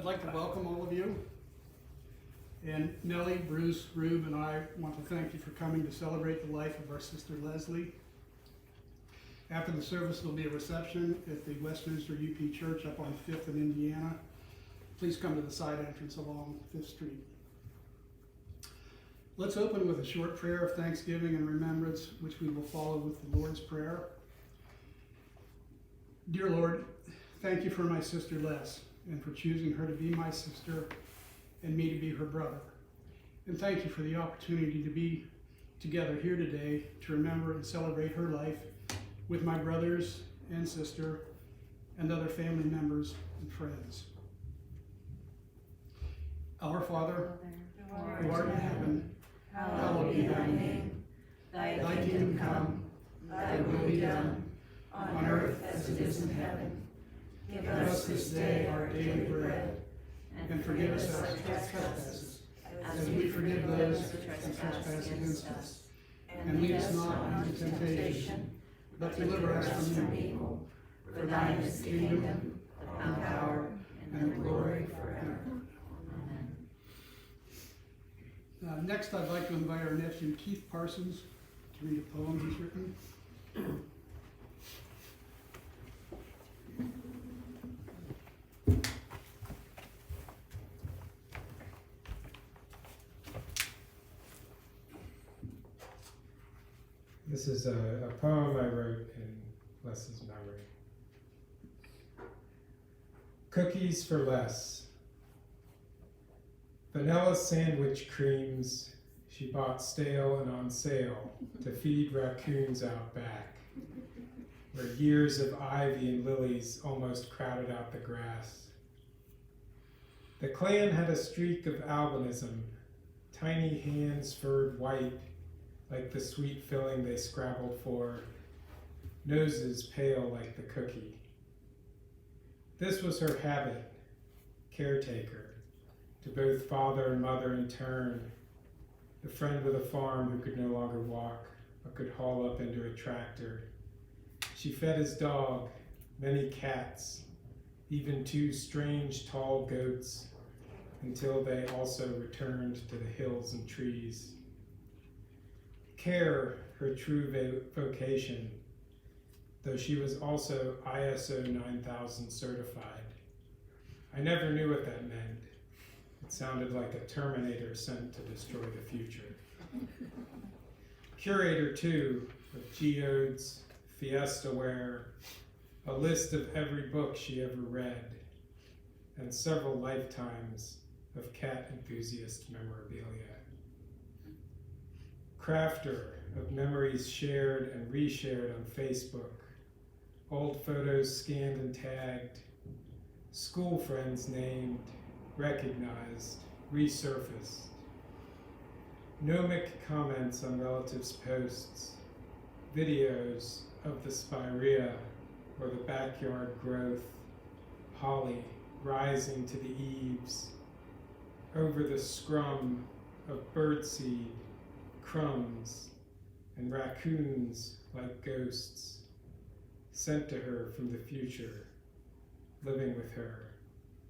like to welcome all of you. And Nellie, Bruce, Rube, and I want to thank you for coming to celebrate the life of our sister Leslie. After the service, there'll be a reception at the Westminster UP Church up on 5th in Indiana. Please come to the side entrance along 5th Street. Let's open with a short prayer of thanksgiving and remembrance, which we will follow with the Lord's Prayer. Dear Lord, thank you for my sister Les, and for choosing her to be my sister and me to be her brother. And thank you for the opportunity to be together here today to remember and celebrate her life with my brothers and sister and other family members and friends. Our Father, who art in heaven, hallowed be thy name. Thy kingdom come, thy will be done, on earth as it is in heaven. Give us this day our daily bread, and forgive us our trespasses, as we forgive those who trespass against us. And lead us not into temptation, but deliver us from evil. For thine is the kingdom, the power, and the glory forever. Amen. Next, I'd like to invite our nephew Keith Parsons to read a poem he's written. This is a poem I wrote in Les's memory. Cookies for Les. Vanilla sandwich creams she bought stale and on sale to feed raccoons out back, where years of ivy and lilies almost crowded out the grass. The clan had a streak of albinism, tiny hands furred white, like the sweet filling they scrabbled for, noses pale like the cookie. This was her habit, caretaker, to both father and mother in turn, the friend with a farm who could no longer walk, but could haul up into a tractor. She fed his dog, many cats, even 2 strange tall goats, until they also returned to the hills and trees. Care, her true vocation, though she was also ISO 9000 certified. I never knew what that meant. It sounded like a Terminator sent to destroy the future. Curator, too, of geodes, fiestaware, a list of every book she ever read, and several lifetimes of cat enthusiast memorabilia. Crafter of memories shared and reshared on Facebook, old photos scanned and tagged, school friends named, recognized, resurfaced, gnomic comments on relatives' posts, videos of the spirea or the backyard growth, holly rising to the eaves, over the scrum of birdseed, crumbs, and raccoons like ghosts, sent to her from the future, living with her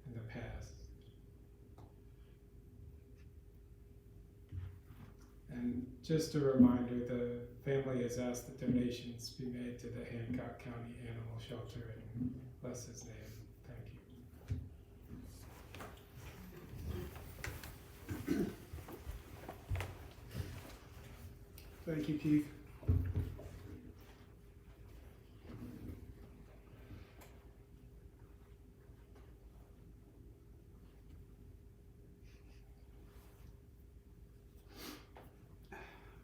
in the past. And just a reminder, the family has asked that donations be made to the Hancock County Animal Shelter in Les's name. Thank you. Thank you, Keith.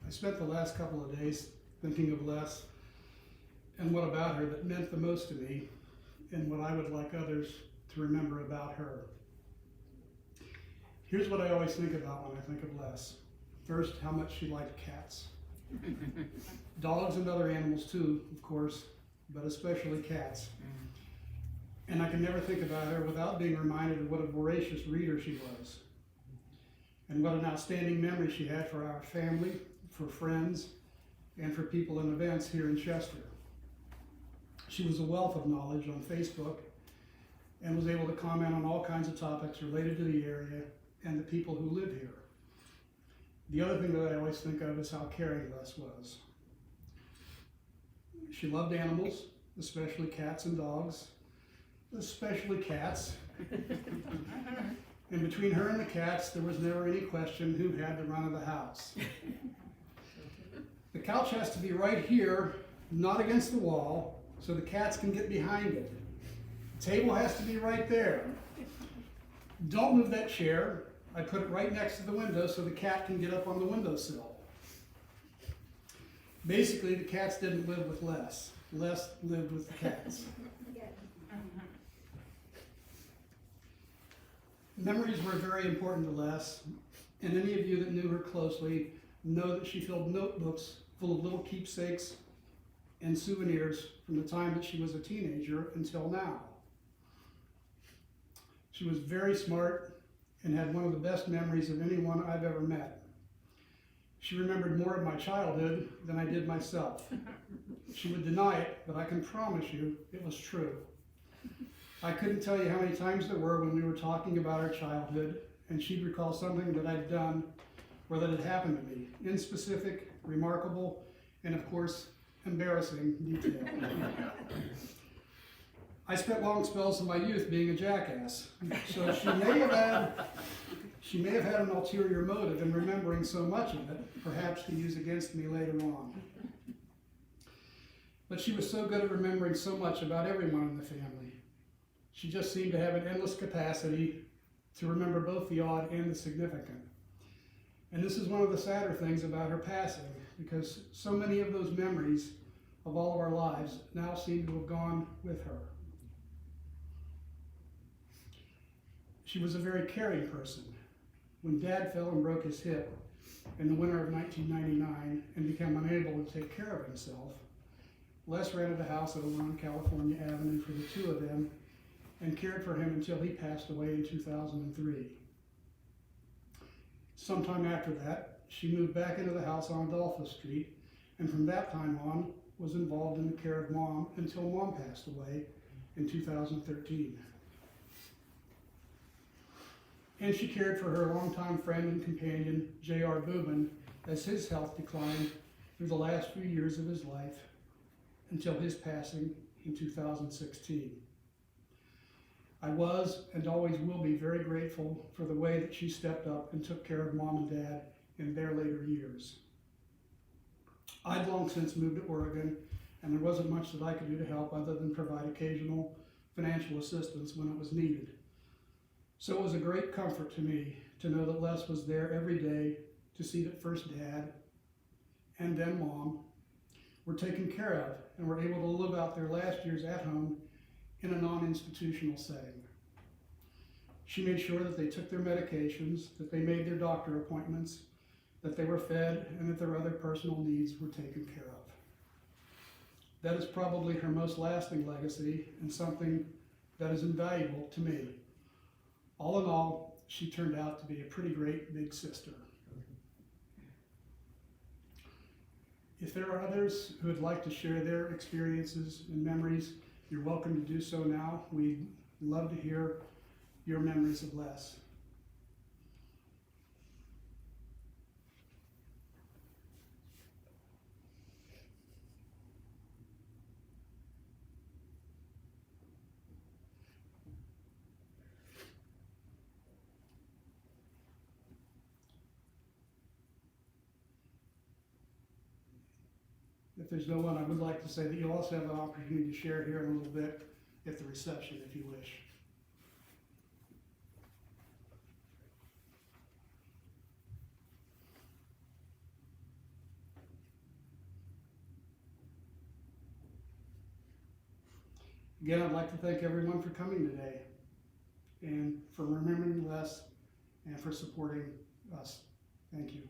I spent the last couple of days thinking of Les and what about her that meant the most to me and what I would like others to remember about her. Here's what I always think about when I think of Les. First, how much she liked cats. Dogs and other animals too, of course, but especially cats. And I can never think about her without being reminded of what a voracious reader she was, and what an outstanding memory she had for our family, for friends, and for people and events here in Chester. She was a wealth of knowledge on Facebook and was able to comment on all kinds of topics related to the area and the people who live here. The other thing that I always think of is how caring Les was. She loved animals, especially cats and dogs, especially cats. And between her and the cats, there was never any question who had the run of the house. The couch has to be right here, not against the wall, so the cats can get behind it. The table has to be right there. Don't move that chair. I put it right next to the window so the cat can get up on the windowsill. Basically, the cats didn't live with Les. Les lived with the cats. Memories were very important to Les, and any of you that knew her closely know that she filled notebooks full of little keepsakes and souvenirs from the time that she was a teenager until now. She was very smart and had one of the best memories of anyone I've ever met. She remembered more of my childhood than I did myself. She would deny it, but I can promise you it was true. I couldn't tell you how many times there were when we were talking about our childhood, and she'd recall something that I'd done or that had happened to me, in specific, remarkable, and of course, embarrassing detail. I spent long spells of my youth being a jackass, so she may have had an ulterior motive in remembering so much of it, perhaps to use against me later on. But she was so good at remembering so much about everyone in the family. She just seemed to have an endless capacity to remember both the odd and the significant. And this is one of the sadder things about her passing, because so many of those memories of all of our lives now seem to have gone with her. She was a very caring person. When Dad fell and broke his hip in the winter of 1999 and became unable to take care of himself, Les rented a house over on California Avenue for the two of them and cared for him until he passed away in 2003. Sometime after that, she moved back into the house on Adolphus Street, and from that time on was involved in the care of Mom until Mom passed away in 2013. And she cared for her longtime friend and companion, J.R. Boobin, as his health declined through the last few years of his life until his passing in 2016. I was and always will be very grateful for the way that she stepped up and took care of Mom and Dad in their later years. I'd long since moved to Oregon, and there wasn't much that I could do to help other than provide occasional financial assistance when it was needed. So it was a great comfort to me to know that Les was there every day to see that first Dad and then Mom were taken care of and were able to live out their last years at home in a non-institutional setting. She made sure that they took their medications, that they made their doctor appointments, that they were fed, and that their other personal needs were taken care of. That is probably her most lasting legacy and something that is invaluable to me. All in all, she turned out to be a pretty great big sister. If there are others who would like to share their experiences and memories, you're welcome to do so now. We'd love to hear your memories of Les. If there's no one, I would like to say that you'll also have an opportunity to share here in a little bit at the reception if you wish. Again, I'd like to thank everyone for coming today and for remembering Les and for supporting us. Thank you.